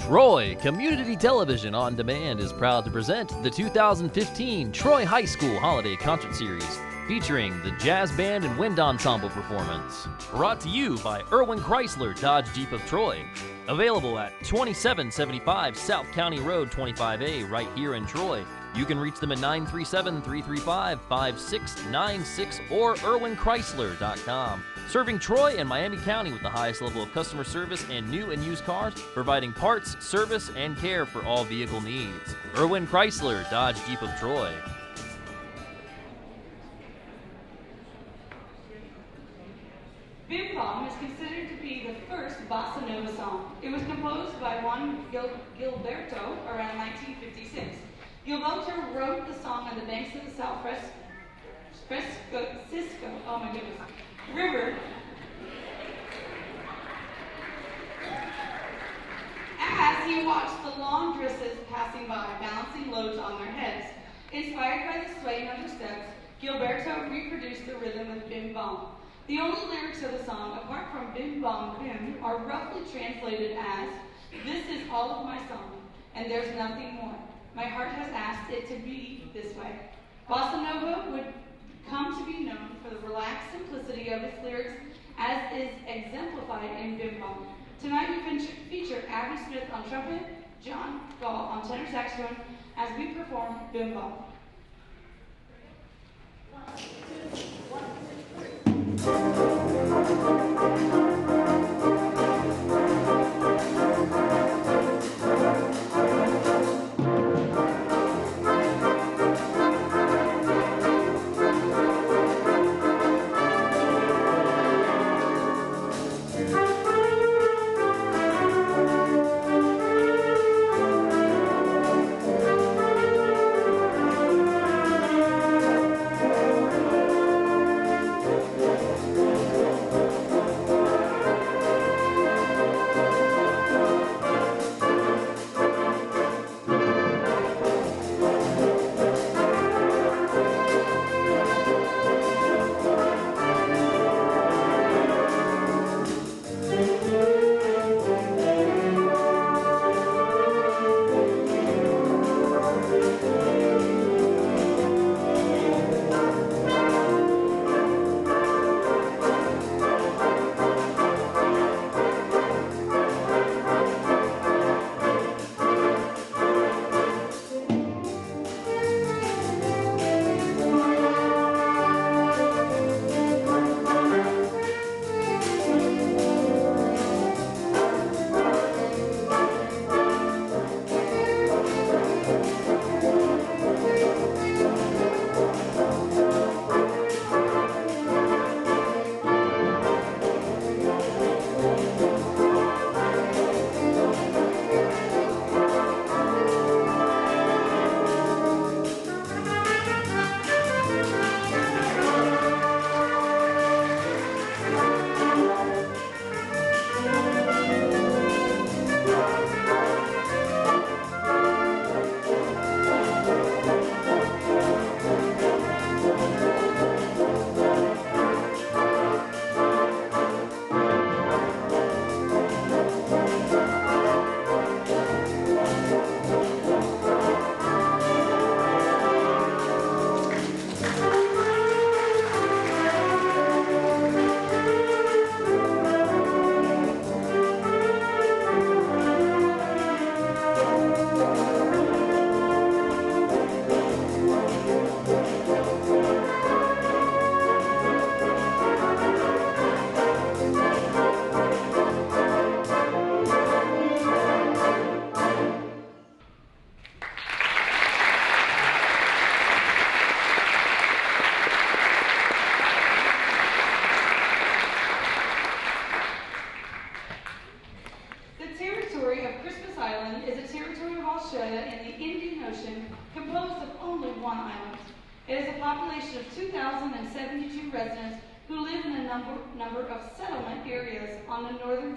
Troy Community Television On Demand is proud to present the 2015 Troy High School Holiday Concert Series, featuring the Jazz Band and Wind Ensemble performance. Brought to you by Erwin Chrysler Dodge Jeep of Troy. Available at 2775 South County Road 25A right here in Troy. You can reach them at 937-335-5696 or irwinchrysler.com. Serving Troy and Miami County with the highest level of customer service and new and used cars, providing parts, service, and care for all vehicle needs. Erwin Chrysler Dodge Jeep of Troy. Bim Bom is considered to be the first bossa nova song. It was composed by Juan Gilberto around 1956. Gilberto wrote the song on the banks of the South River as he watched the long dresses passing by, balancing loads on their heads. Inspired by the swaying of the steps, Gilberto reproduced the rhythm of Bim Bom. The only lyrics of the song, apart from Bim Bom Bim, are roughly translated as, "This is all of my song, and there's nothing more. My heart has asked it to be this way." Bossa Nova would come to be known for the relaxed simplicity of its lyrics as is exemplified in Bim Bom. Tonight we feature Abby Smith on trumpet, John Gall on tenor saxophone as we perform Bim Bom. 1, 2, 1, 2, 3.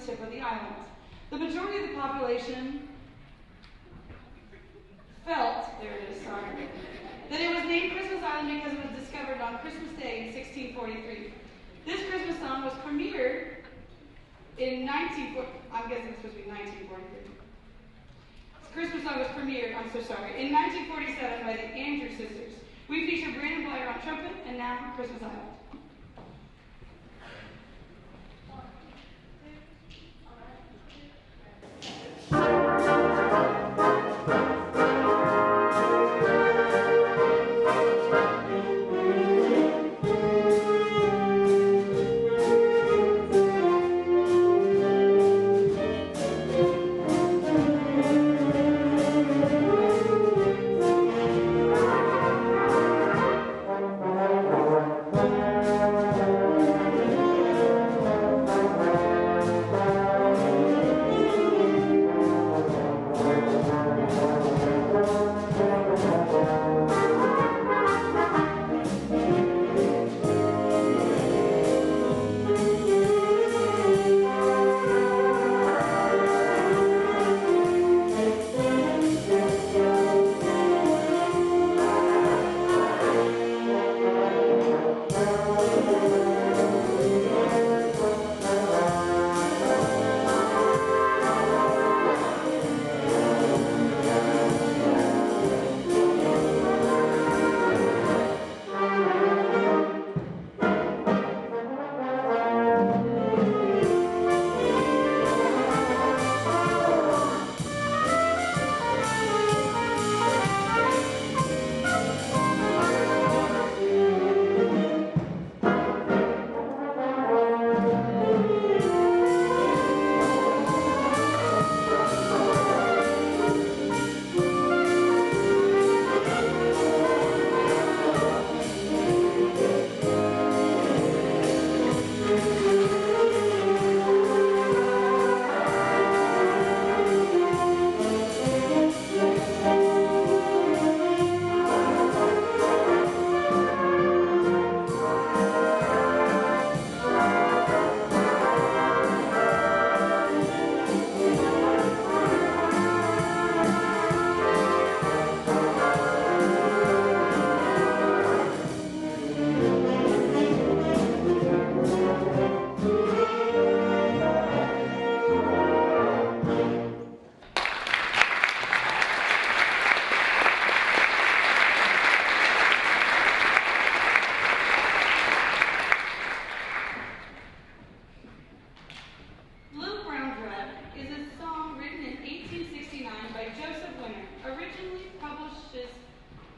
Tip of the island. The majority of the population felt, that it was named Christmas Island because it was discovered on Christmas Day in 1643. This Christmas song was premiered in I'm guessing it's supposed to be 1943. song was premiered, I'm so sorry, in 1947 by the Andrew Sisters. We feature Brandon Blair on trumpet, and now Christmas Island.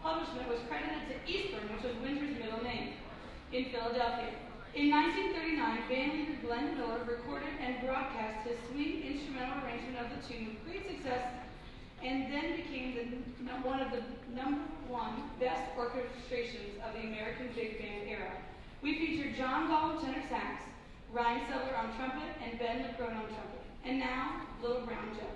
Publishment was credited to Eastburn, which was Winter's middle name, in Philadelphia. In 1939, bandleader Glenn Miller recorded and broadcast his swing instrumental arrangement of the tune with great success, and then became one of the #1 best orchestrations of the American big band era. We feature John Gall on tenor sax, Ryan Settler on trumpet, and Ben LeCrone on trumpet. And now, Little Brown Joe.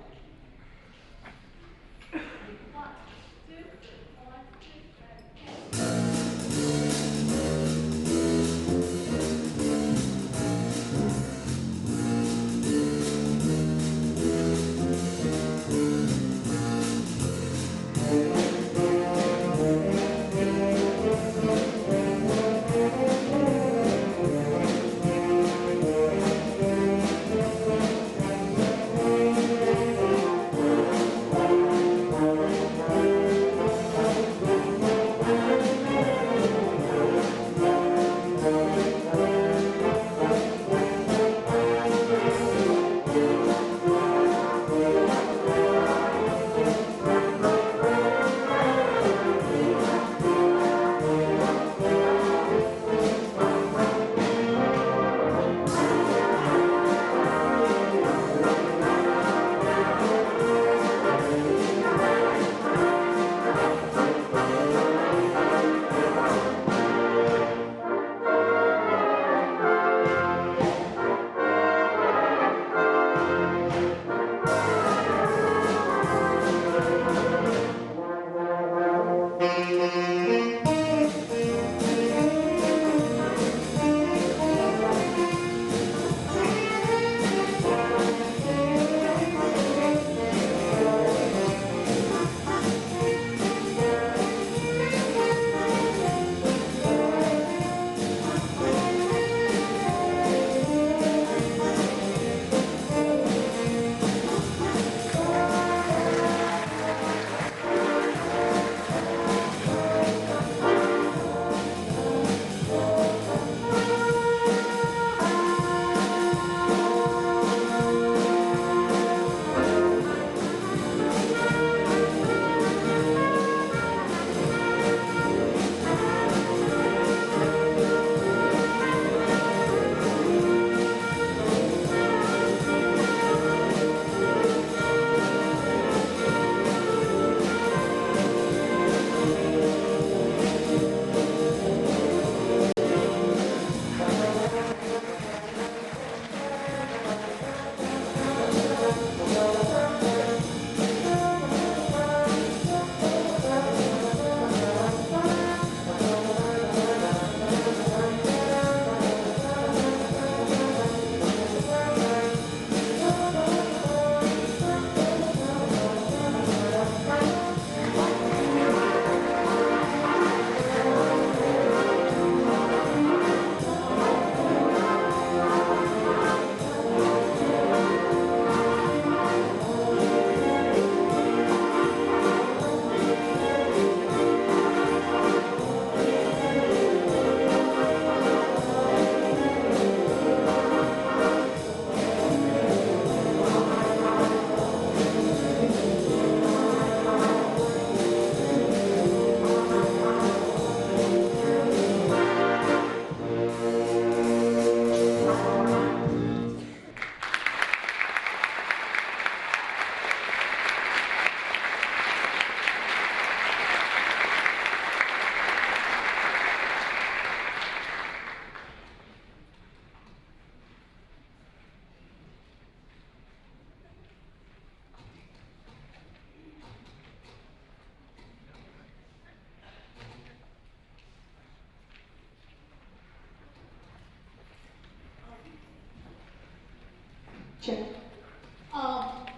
Check.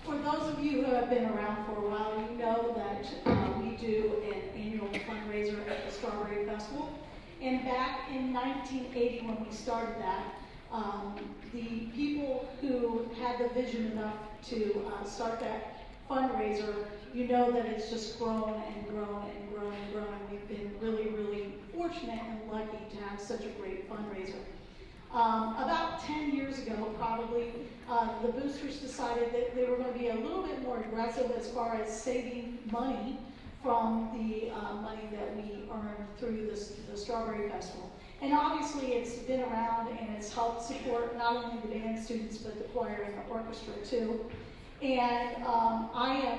For those of you who have been around for a while, you know that we do an annual fundraiser at the Strawberry Festival. And back in 1980, when we started that, the people who had the vision enough to start that fundraiser, you know that it's just grown and grown and grown and grown. We've been really, really fortunate and lucky to have such a great fundraiser. About 10 years ago, probably, the boosters decided that they were going to be a little bit more aggressive as far as saving money from the money that we earned through the Strawberry Festival. And obviously it's been around and it's helped support not only the band students but the choir and the orchestra too. And I am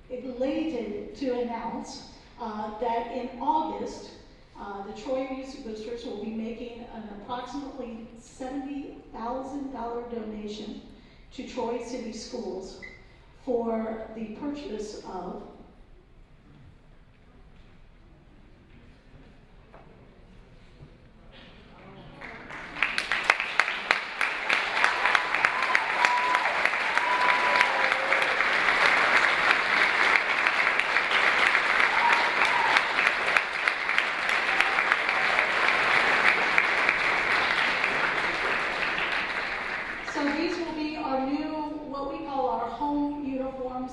elated to announce that in August, the Troy Music Boosters will be making an approximately $70,000 donation to Troy City Schools for the purchase of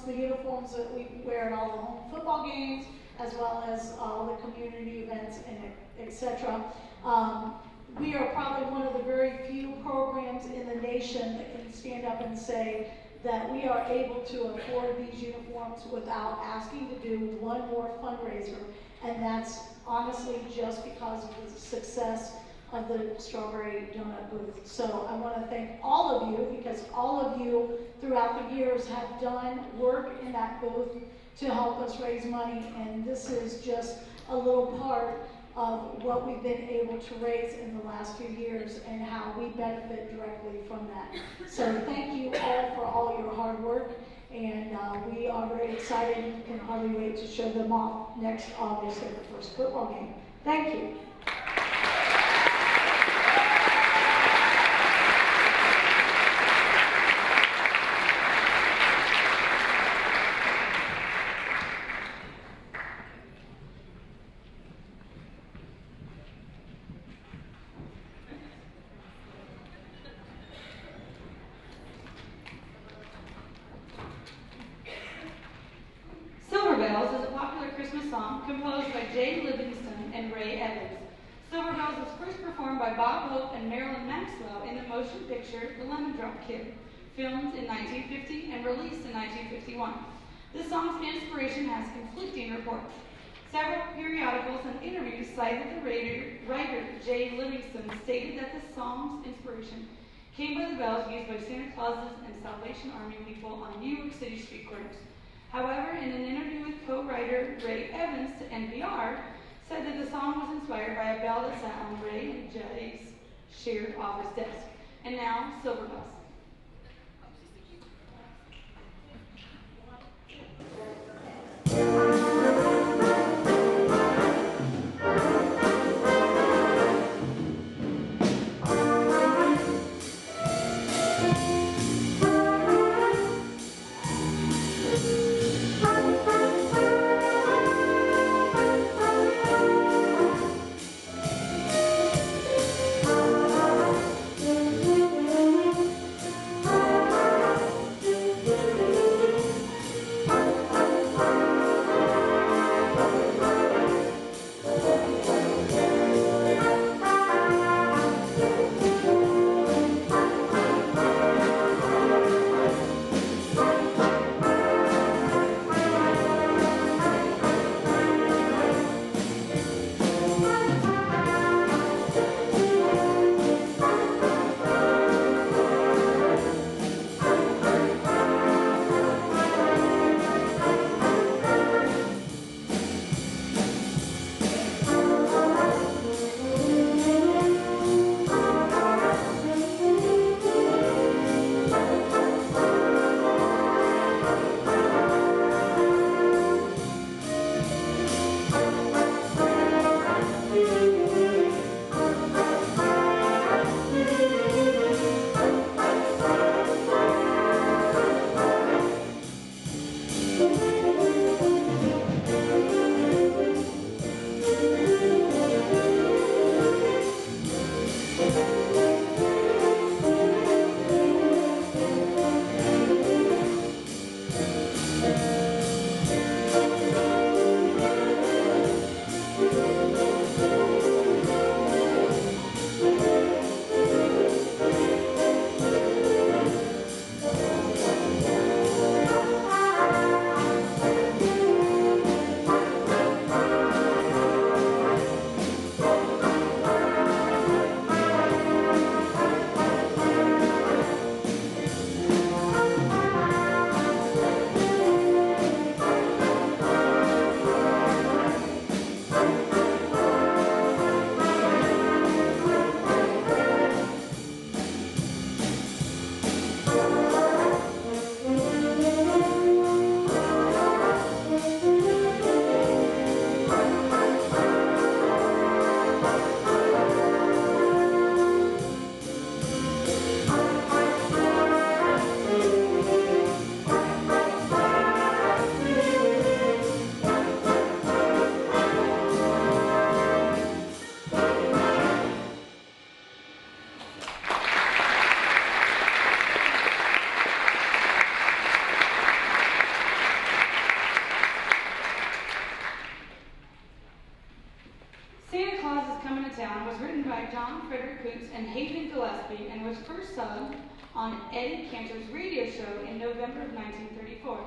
the uniforms that we wear at all the home football games, as well as all the community events and etc. We are probably one of the very few programs in the nation that can stand up and say that we are able to afford these uniforms without asking to do one more fundraiser, and that's honestly just because of the success of the Strawberry Donut booth. So I want to thank all of you, because all of you throughout the years have done work in that booth to help us raise money, and this is just a little part of what we've been able to raise in the last few years and how we benefit directly from that. So thank you all for all your hard work, and we are very excited and can hardly wait to show them off next August at the first football game. Thank you. Filmed in 1950 and released in 1951. This song's inspiration has conflicting reports. Several periodicals and interviews cite that the writer Jay Livingston stated that the song's inspiration came by the bells used by Santa Clauses and Salvation Army people on New York City street corners. However, in an interview with co-writer Ray Evans to NPR, said that the song was inspired by a bell that sat on Ray and Jay's shared office desk. And now, Silver Bells. Frederick Coots and Hayden Gillespie and was first sung on Eddie Cantor's radio show in November of 1934.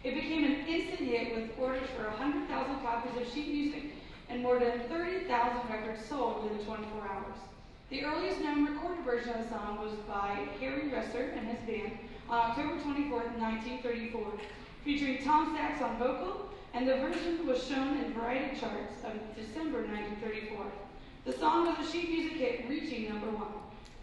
It became an instant hit with orders for 100,000 copies of sheet music and more than 30,000 records sold within 24 hours. The earliest known recorded version of the song was by Harry Resser and his band on October 24, 1934, featuring Tom Sachs on vocal, and the version was shown in variety charts of December 1934. The song was a sheet music hit, reaching #1.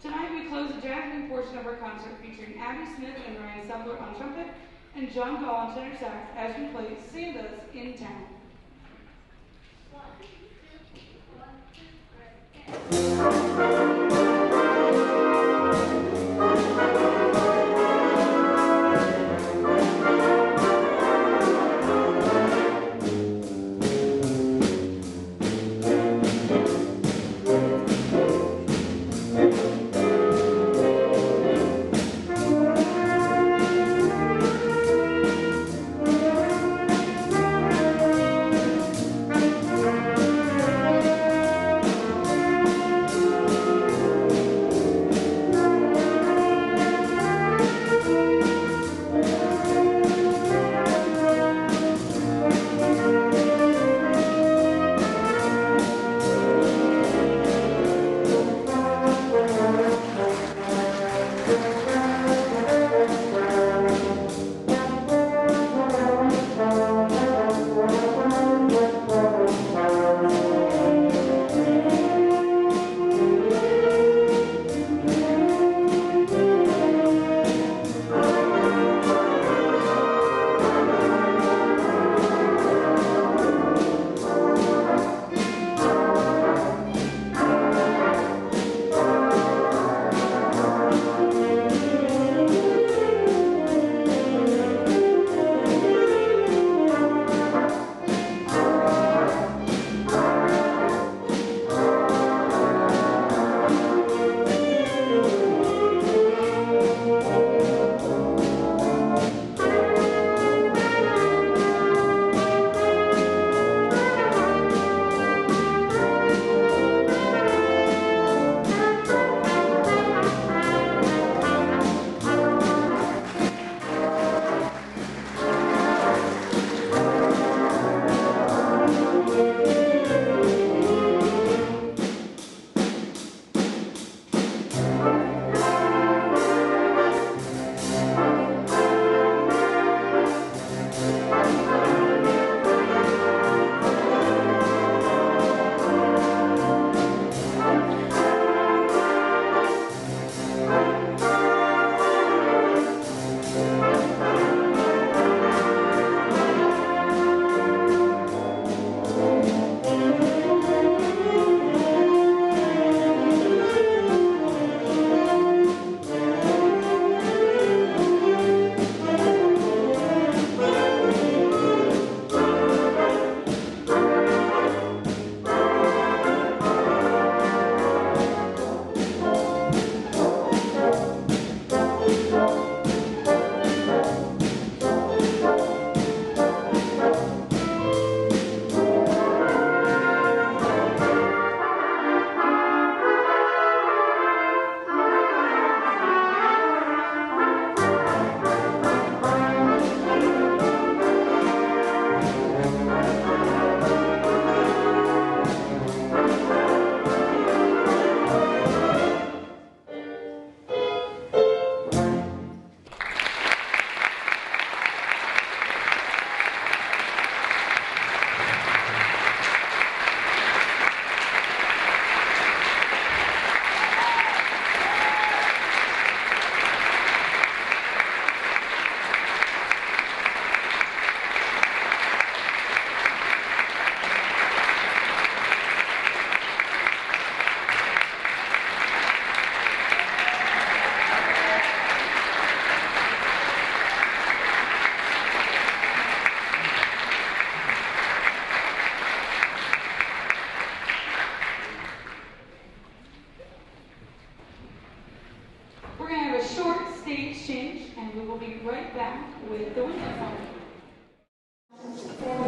Tonight we close the jazz portion of our concert featuring Abby Smith and Ryan Subler on trumpet and John Gall on tenor sax as we play Santa's in Town.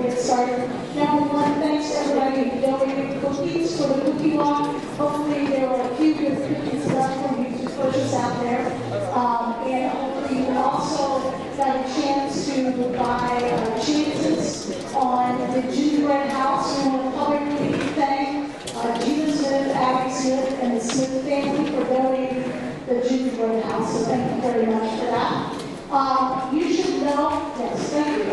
Get started. Number one, thanks everybody. Don't forget to cookies for the cookie walk. Hopefully there are a few good cookies left for you to purchase out there. And hopefully you also got a chance to buy chances on the gingerbread house. We want to publicly thank Gina Smith, Abby Smith, and the Smith family for donating the gingerbread house. So thank you very much for that. You should know, yes, thank you.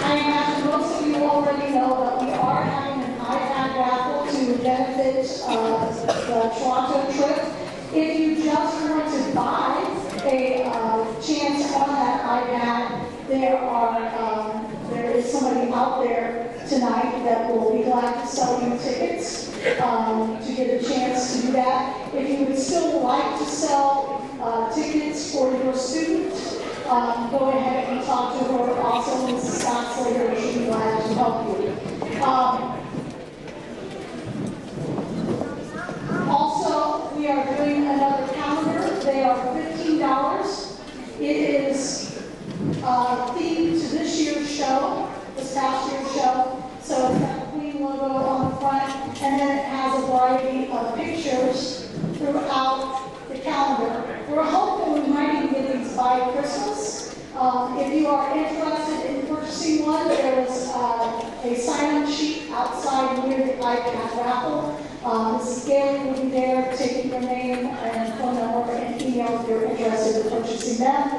I imagine most of you already know that we are having an iPad raffle to benefit the Toronto trip. If you just want to buy a chance on that iPad, there is somebody out there tonight that will be glad to sell you tickets to get a chance to do that. If you would still like to sell tickets for your students, go ahead and talk to her. Also, Mrs. Scott Slater, she'll be glad to help you. Also, we are doing another calendar. They are $15. It is themed to this year's show, this past year's show. So it's got the Queen logo on the front, and then it has a variety of pictures throughout the calendar. We're hoping we might even get these by Christmas. If you are interested in purchasing one, there is a sign-up sheet outside near the iPad raffle. Mrs. Gailey will be there taking your name and phone number and email if you're interested in purchasing them.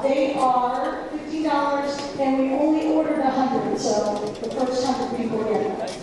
They are $15, and we only ordered 100, so the first 100 people get it.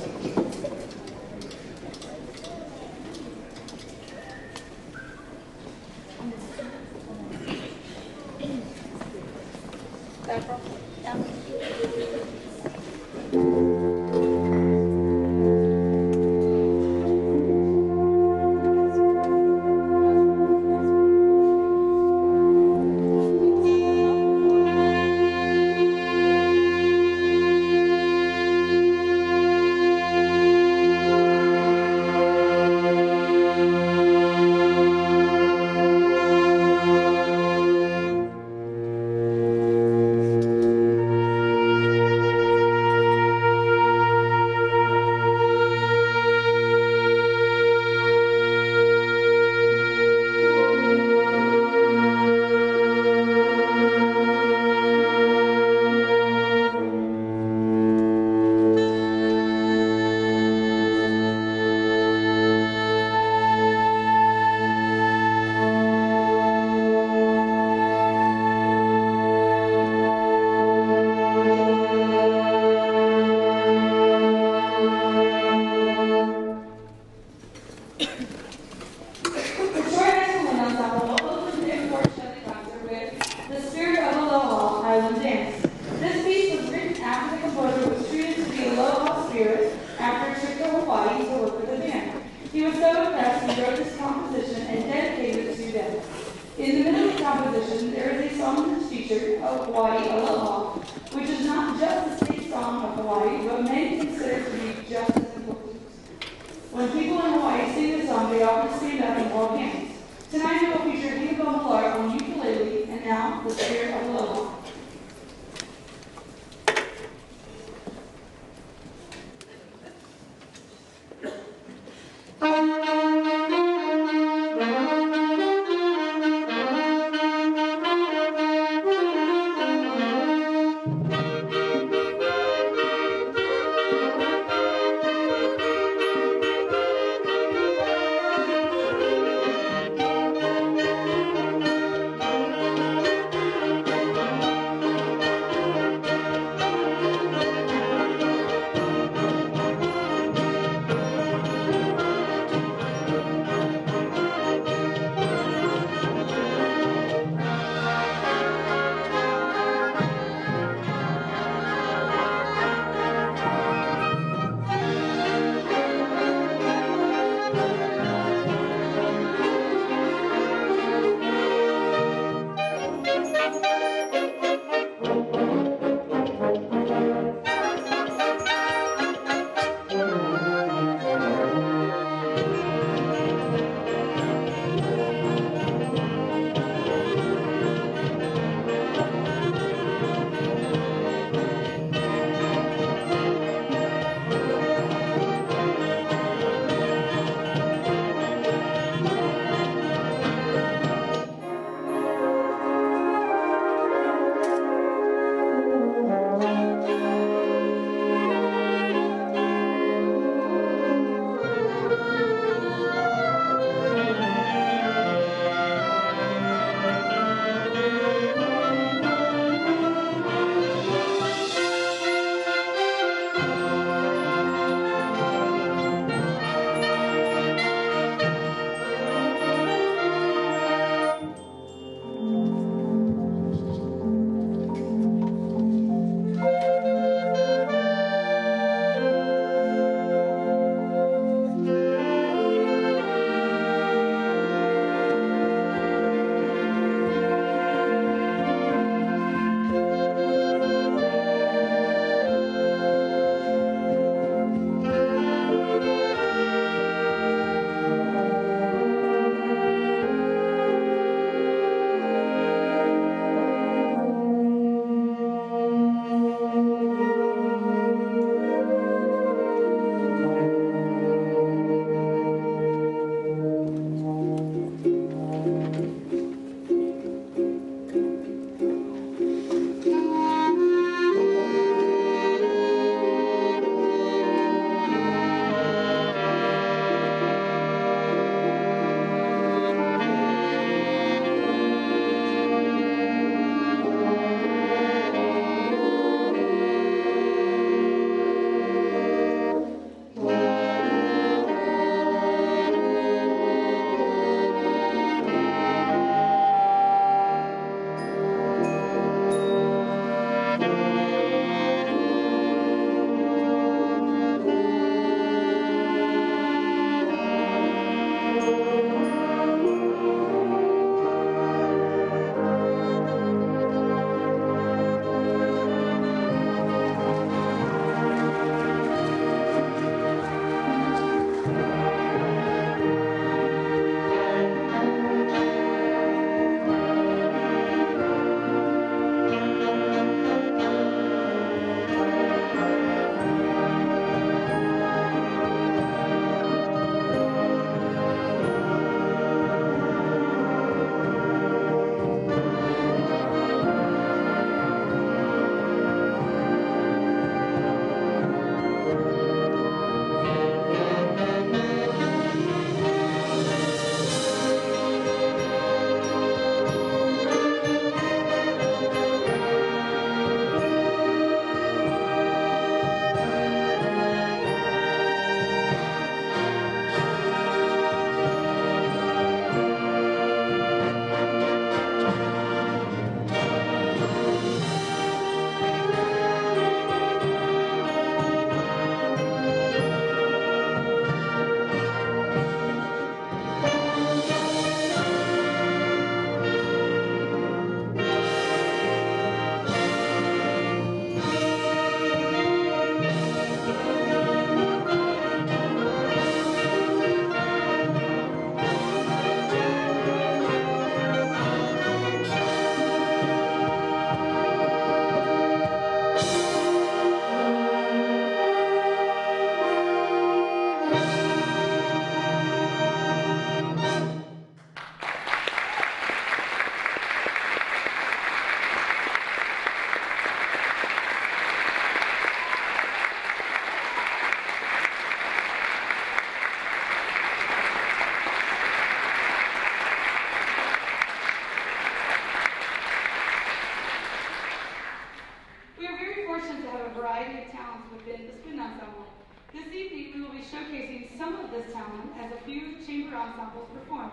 showcasing some of this talent as a few chamber ensembles perform.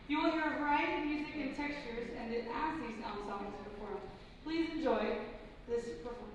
You will hear a variety of music and textures as these ensembles perform. Please enjoy this performance.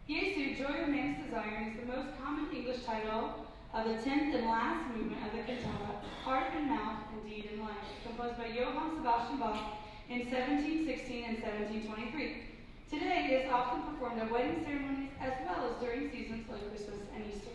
Jesu, Joy of Man's Desire, is the most common English title of the 10th and last movement of the cantata, Heart and Mouth and Deed and Life, composed by Johann Sebastian Bach in 1716 and 1723. Today, it is often performed at wedding ceremonies as well as during seasons like Christmas and Easter.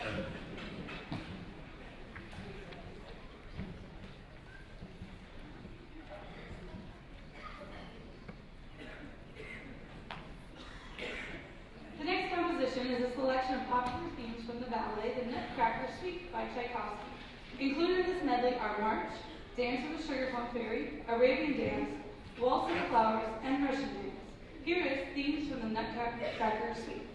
The next composition is a selection of popular themes from the ballet, The Nutcracker Suite by Tchaikovsky. Included in this medley are March, Dance of the Sugar Plum Fairy, Arabian Dance, Waltz of the Flowers, and Russian Dance. Here is Themes from the Nutcracker Suite.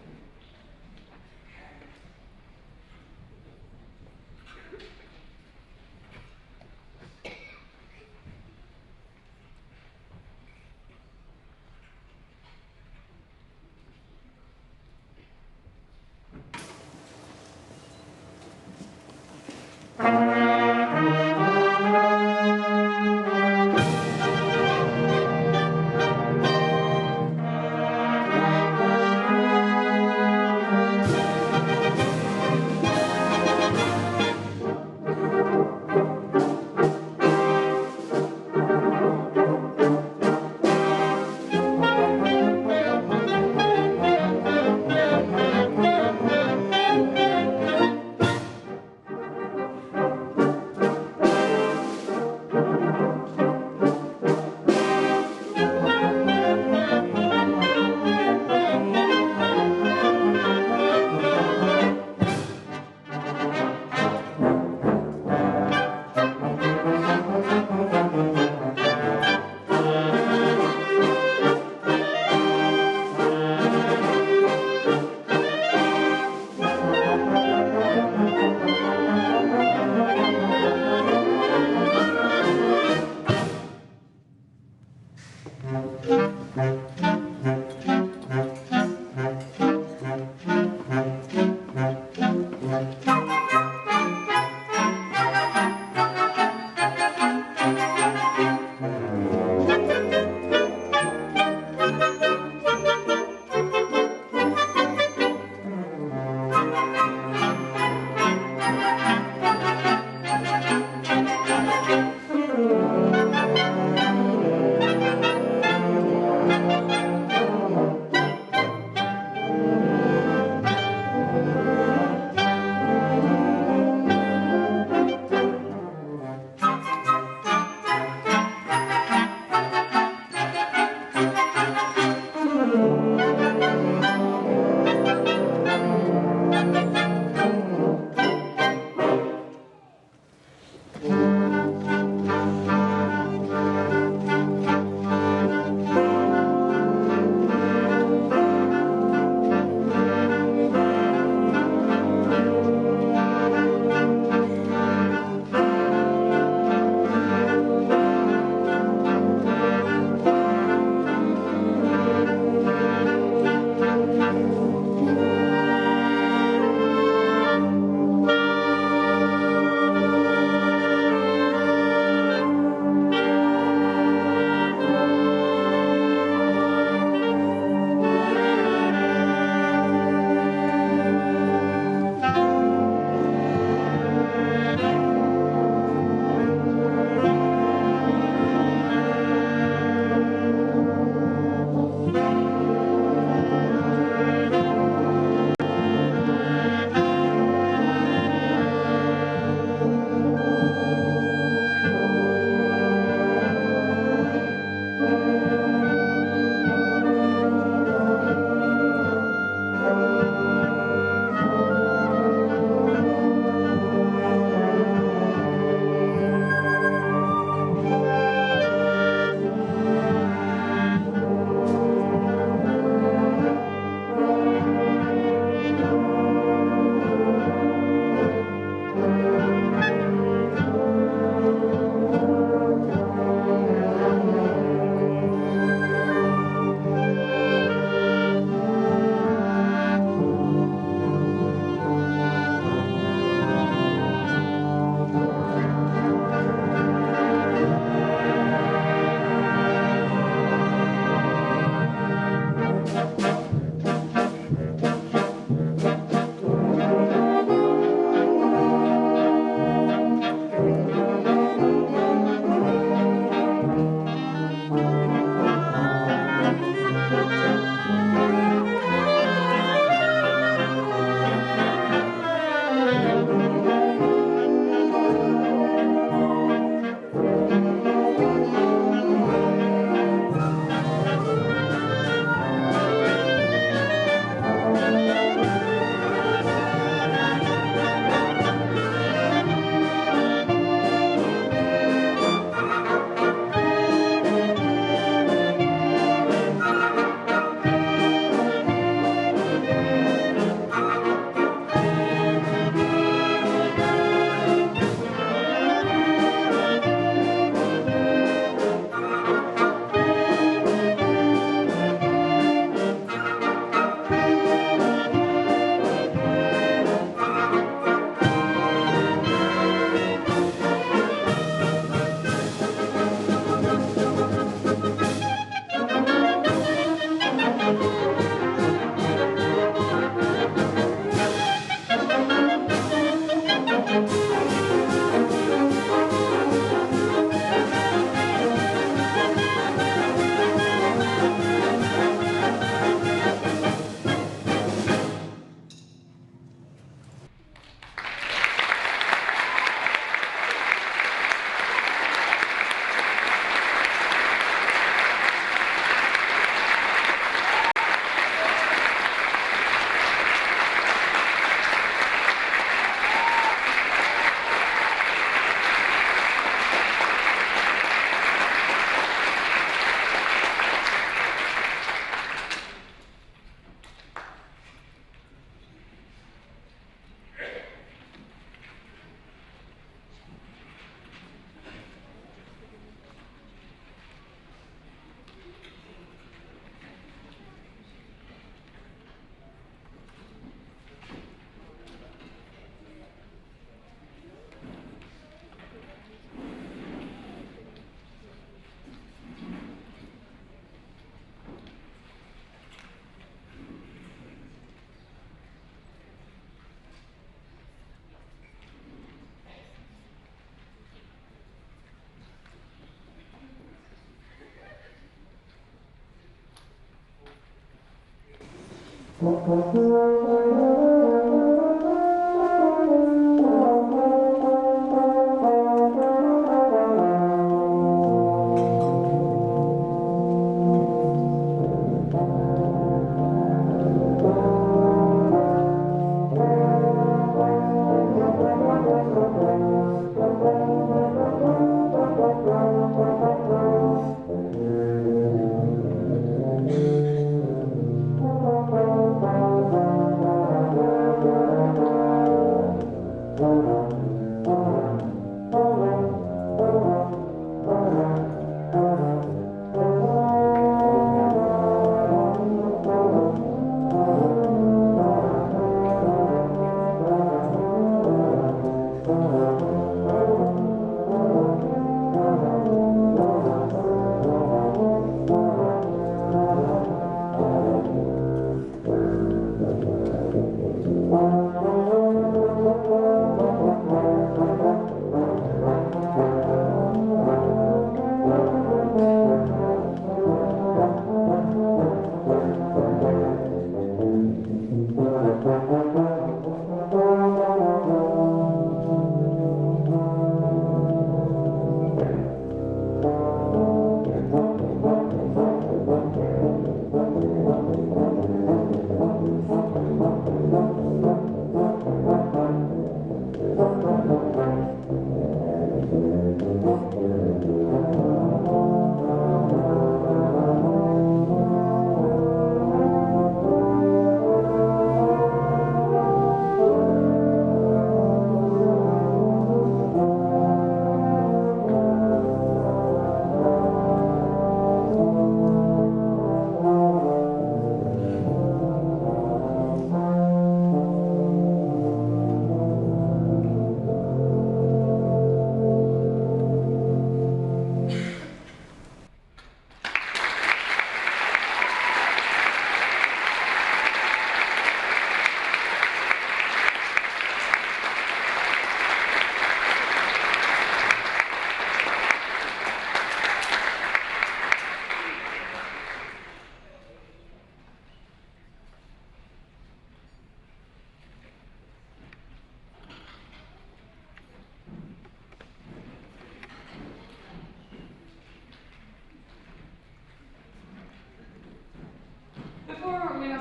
Before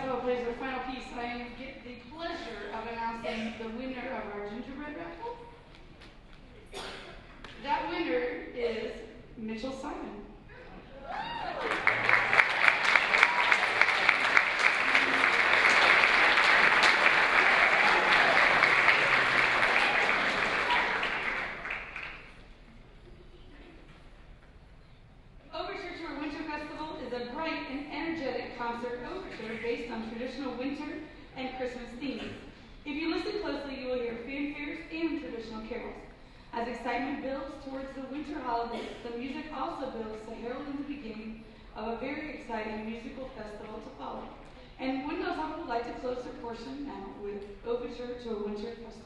Ensemble plays their final piece, I get the pleasure of announcing the winner of our gingerbread raffle. That winner is Mitchell Simon. Overture to our Winter Festival is a bright and energetic concert overture based on traditional winter and Christmas themes. If you listen closely, you will hear fanfares and traditional carols. As excitement builds towards the winter holidays, the music also builds to herald in the beginning of a very exciting musical festival to follow. And Wind Ensemble would like to close their portion now with Overture to a Winter Festival.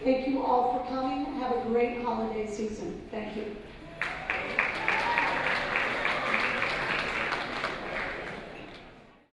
Thank you all for coming. Have a great holiday season. Thank you.